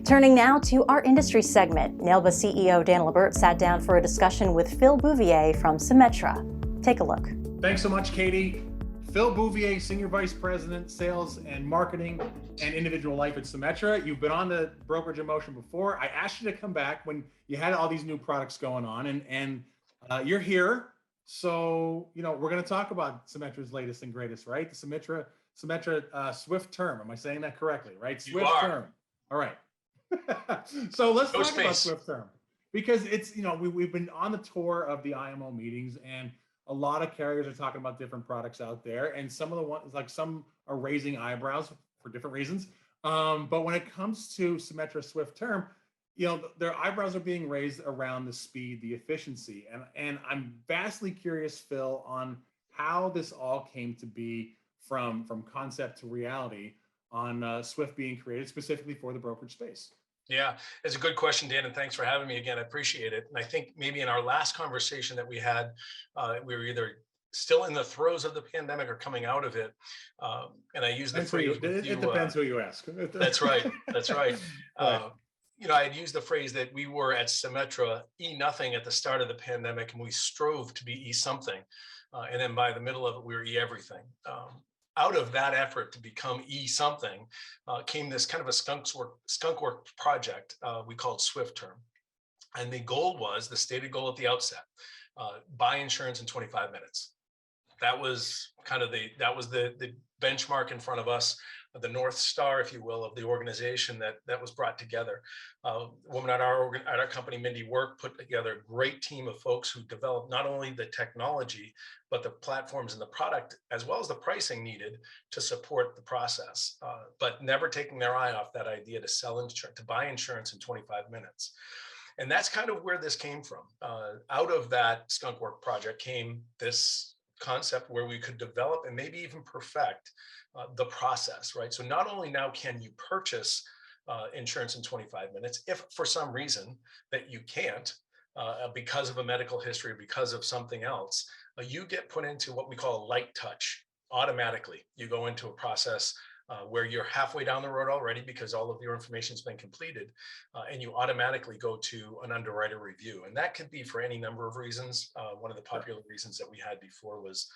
Turning now to our industry segment, NAILBA CEO Dan LaBert sat down for a discussion with Phil Bouvier from Symetra. Take a look. Thanks so much, Katie. Phil Bouvier, Senior Vice President, Sales and Marketing and Individual Life at Symetra. You've been on the Brokerage in Motion before. I asked you to come back when you had all these new products going on, and you're here. So, we're going to talk about Symetra's latest and greatest, right? The Symetra Swift Term. Am I saying that correctly, right? Swift Term. All right. So let's talk about Swift Term, because it's, we've been on the tour of the IMO meetings, and a lot of carriers are talking about different products out there, and some of the ones, like some are raising eyebrows for different reasons. But when it comes to Symetra Swift Term, their eyebrows are being raised around the speed, the efficiency, and I'm vastly curious, Phil, on how this all came to be from concept to reality on Swift being created specifically for the brokerage space. Yeah, it's a good question, Dan, and thanks for having me again. I appreciate it. And I think maybe in our last conversation that we had, we were either still in the throes of the pandemic or coming out of it. And I used the phrase. It depends who you ask. That's right. That's right. I had used the phrase that we were at Symetra E-nothing at the start of the pandemic, and we strove to be E-something. And then by the middle of it, we were E-everything. Out of that effort to become E-something came this kind of a skunk work project we called Swift Term. And the stated goal at the outset, buy insurance in 25 minutes. That was kind of the benchmark in front of us, the North Star, if you will, of the organization that was brought together. A woman at our company, Mindy Work, put together a great team of folks who developed not only the technology, but the platforms and the product, as well as the pricing needed to support the process, but never taking their eye off that idea to buy insurance in 25 minutes. And that's kind of where this came from. Out of that skunk work project came this concept where we could develop and maybe even perfect the process, right? So not only now can you purchase insurance in 25 minutes, if for some reason that you can't, because of a medical history, because of something else, you get put into what we call a light touch automatically. You go into a process where you're halfway down the road already because all of your information has been completed, and you automatically go to an underwriter review. And that could be for any number of reasons. One of the popular reasons that we had before was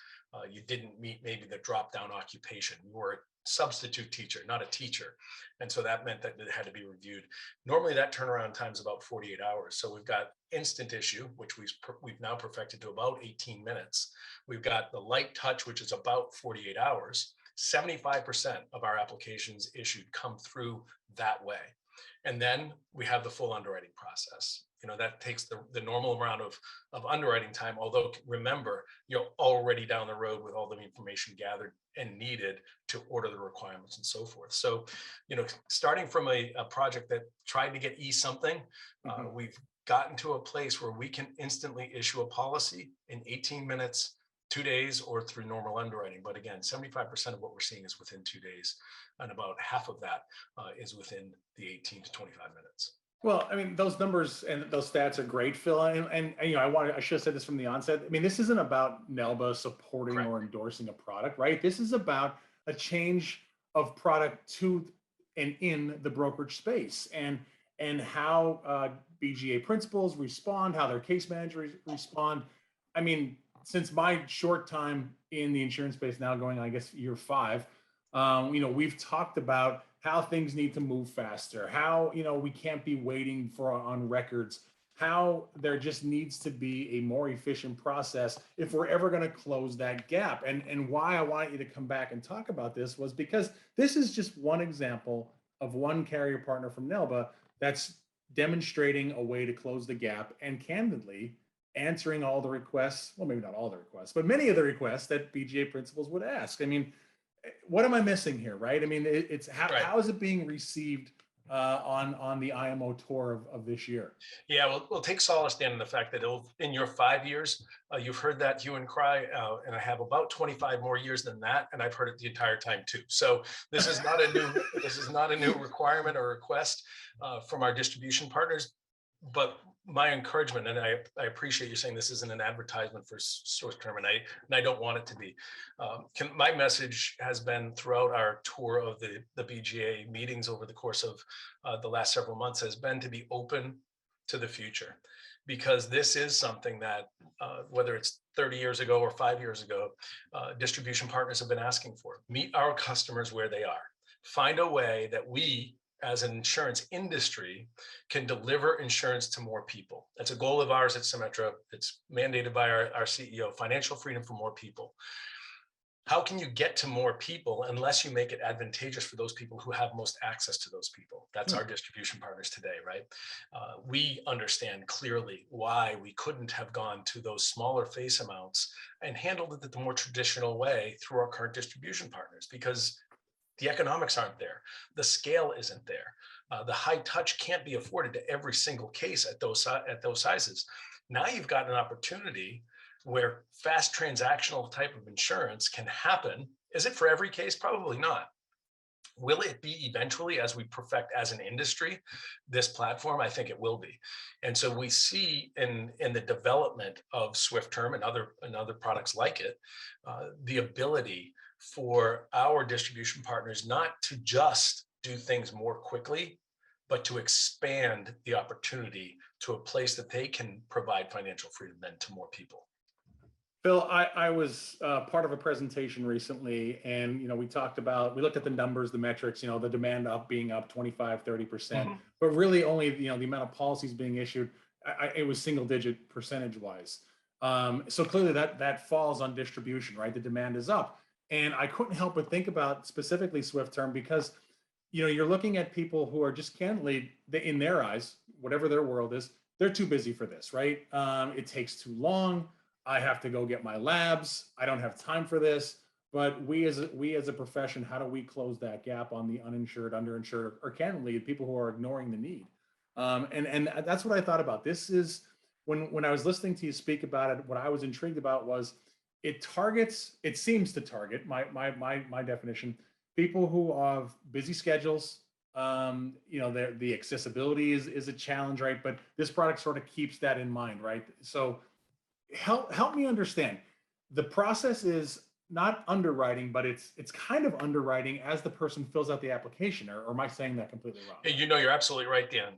you didn't meet maybe the drop-down occupation. You were a substitute teacher, not a teacher. And so that meant that it had to be reviewed. Normally that turnaround time is about 48 hours. So we've got instant issue, which we've now perfected to about 18 minutes. We've got the light touch, which is about 48 hours. 75% of our applications issued come through that way. And then we have the full underwriting process. That takes the normal amount of underwriting time, although remember, you're already down the road with all the information gathered and needed to order the requirements and so forth. So, starting from a project that tried to get E-something, we've gotten to a place where we can instantly issue a policy in 18 minutes, 2 days, or through normal underwriting. But again, 75% of what we're seeing is within 2 days, and about half of that is within the 18 to 25 minutes. Well, I mean, those numbers and those stats are great, Phil. And I should have said this from the onset. I mean, this isn't about NAILBA supporting Correct. or endorsing a product, right? This is about a change of product to and in the brokerage space, and how BGA principals respond, how their case managers respond. I mean, since my short time in the insurance space, now going, I guess, year 5, we've talked about how things need to move faster, how, we can't be waiting on records, how there just needs to be a more efficient process if we're ever going to close that gap. And why I wanted you to come back and talk about this was because this is just one example of one carrier partner from NAILBA that's demonstrating a way to close the gap and candidly answering all the requests, well, maybe not all the requests, but many of the requests that BGA principals would ask. I mean, what am I missing here, right? I mean, it's how is it being received on the IMO tour of this year? Yeah, we'll take solace, Dan, in the fact that in your 5 years, you've heard that hue and cry, and I have about 25 more years than that, and I've heard it the entire time too. So this is not a new requirement or request from our distribution partners. but my encouragement, and I appreciate you saying this isn't an advertisement for Swift Term, and I don't want it to be. My message has been throughout our tour of the BGA meetings over the course of the last several months has been to be open to the future, because this is something that whether it's 30 years ago or 5 years ago, distribution partners have been asking for. Meet our customers where they are. Find a way that we, as an insurance industry, can deliver insurance to more people. That's a goal of ours at Symetra. It's mandated by our CEO, financial freedom for more people. How can you get to more people unless you make it advantageous for those people who have most access to those people? That's our distribution partners today, right? We understand clearly why we couldn't have gone to those smaller face amounts and handled it the more traditional way through our current distribution partners, because the economics aren't there. The scale isn't there. The high touch can't be afforded to every single case at those sizes. Now you've got an opportunity where fast transactional type of insurance can happen. Is it for every case? Probably not. Will it be eventually, as we perfect as an industry this platform? I think it will be. And so we see in the development of Swift Term and other products like it, the ability for our distribution partners not to just do things more quickly, but to expand the opportunity to a place that they can provide financial freedom then to more people. Phil, I was part of a presentation recently, and we looked at the numbers, the metrics, the demand being up 25, 30%, but really only the amount of policies being issued, it was single digit percentage wise. So clearly that falls on distribution, right? The demand is up. And I couldn't help but think about specifically Swift Term, because you're looking at people who are just candidly, in their eyes, whatever their world is, they're too busy for this, right? It takes too long. I have to go get my labs. I don't have time for this. But we as a profession, how do we close that gap on the uninsured, underinsured, or candidly, people who are ignoring the need? And that's what I thought about. This is when I was listening to you speak about it, what I was intrigued about was it seems to target, my definition, people who have busy schedules. The accessibility is a challenge, right? But this product sort of keeps that in mind, right? So help me understand. The process is not underwriting, but it's kind of underwriting as the person fills out the application, or am I saying that completely wrong? You're absolutely right, Dan.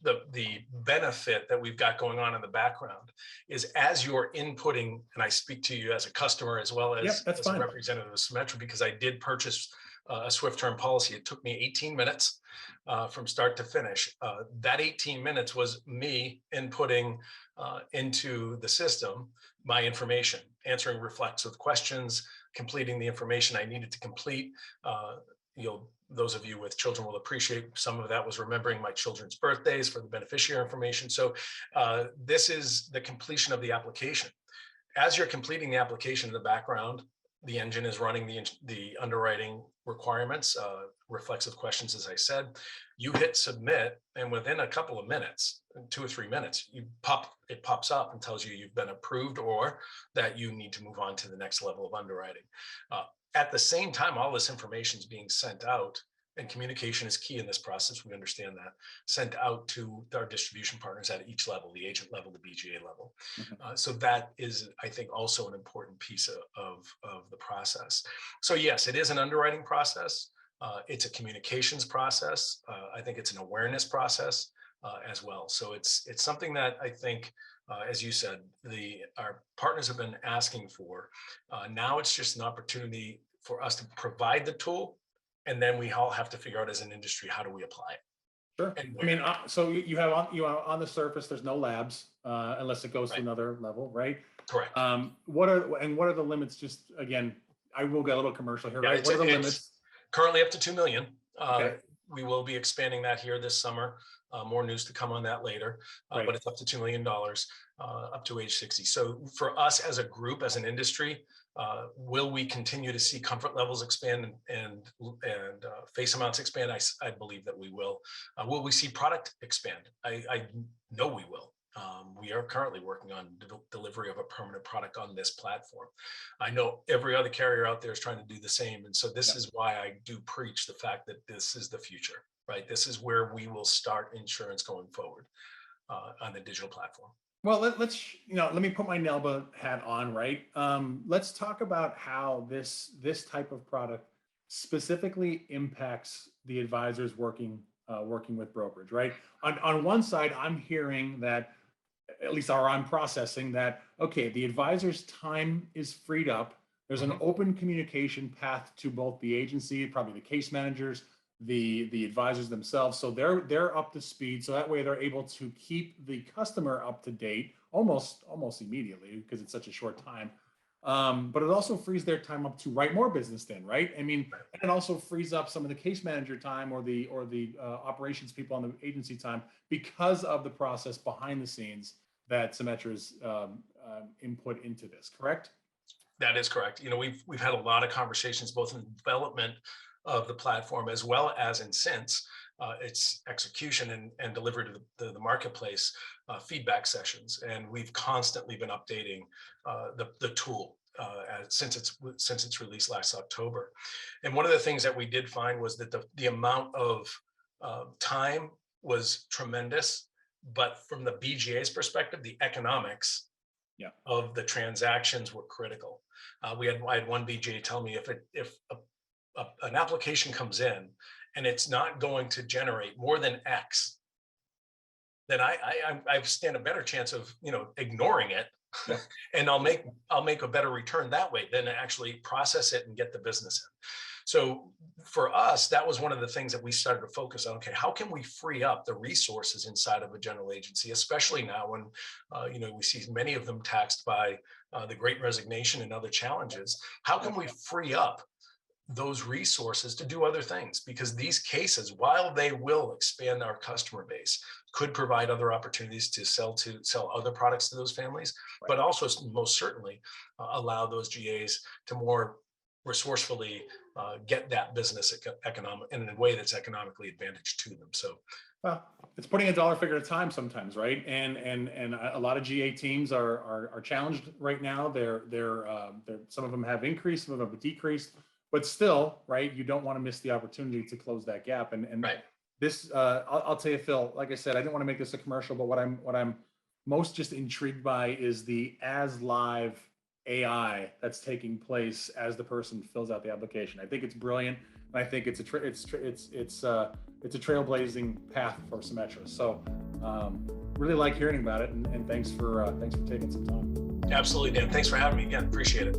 The benefit that we've got going on in the background is as you're inputting, and I speak to you as a customer as well as, as a representative of Symetra, because I did purchase a Swift Term policy. It took me 18 minutes from start to finish. That 18 minutes was me inputting into the system my information, answering reflexive questions, completing the information I needed to complete. Those of you with children will appreciate some of that was remembering my children's birthdays for the beneficiary information. So this is the completion of the application. As you're completing the application in the background, the engine is running the underwriting requirements, reflexive questions, as I said. You hit submit, and within a couple of minutes, 2 or 3 minutes, it pops up and tells you you've been approved or that you need to move on to the next level of underwriting. At the same time, all this information is being sent out, and communication is key in this process. We understand that, sent out to our distribution partners at each level, the agent level, the BGA level. So that is, I think, also an important piece of the process. So yes, it is an underwriting process. It's a communications process. I think it's an awareness process as well. So it's something that I think, as you said, our partners have been asking for. Now it's just an opportunity for us to provide the tool, and then we all have to figure out as an industry, how do we apply it? Sure. I mean, so you have on the surface, there's no labs unless it goes to another level, right? Correct. What are the limits? Just again, I will get a little commercial here, right? What are the limits? Currently up to 2 million. Okay. We will be expanding that here this summer. More news to come on that later, but it's up to $2 million up to age 60. So for us as a group, as an industry, will we continue to see comfort levels expand and face amounts expand? I believe that we will. Will we see product expand? I know we will. We are currently working on delivery of a permanent product on this platform. I know every other carrier out there is trying to do the same. And so this is why I do preach the fact that this is the future, right? This is where we will start insurance going forward. on the digital platform. Well, let me put my NAILBA hat on, right? Let's talk about how this type of product specifically impacts the advisors working with brokerage, right? On one side, I'm hearing that, at least I'm processing that, okay, the advisor's time is freed up. There's an open communication path to both the agency, probably the case managers, the advisors themselves. So they're up to speed. So that way they're able to keep the customer up to date almost immediately because it's such a short time. But it also frees their time up to write more business then, right? I mean, and it also frees up some of the case manager time or the operations people on the agency time because of the process behind the scenes that Symetra's input into this, correct? That is correct. We've had a lot of conversations, both in the development of the platform as well as in since its execution and delivery to the marketplace feedback sessions. And we've constantly been updating the tool since its release last October. And one of the things that we did find was that the amount of time was tremendous, but from the BGA's perspective, the economics of the transactions were critical. I had one BGA tell me if an application comes in and it's not going to generate more than X, then I stand a better chance of ignoring it, and I'll make a better return that way than to actually process it and get the business in. So for us, that was one of the things that we started to focus on. Okay, how can we free up the resources inside of a general agency, especially now when we see many of them taxed by the Great Resignation and other challenges? How can we free up those resources to do other things? Because these cases, while they will expand our customer base, could provide other opportunities to sell other products to those families, but also most certainly allow those GAs to more resourcely get that business economic in a way that's economically advantaged to them. So, well, it's putting a dollar figure at a time sometimes, right? And a lot of GA teams are challenged right now. They're some of them have increased, some of them have decreased. But still, right, you don't want to miss the opportunity to close that gap. And this, I'll tell you, Phil, like I said, I didn't want to make this a commercial, but what I'm most just intrigued by is the as live AI that's taking place as the person fills out the application. I think it's brilliant, and I think it's a trailblazing path for Symetra. So really like hearing about it, and thanks for taking some time. Absolutely, Dan. Thanks for having me again. Appreciate it.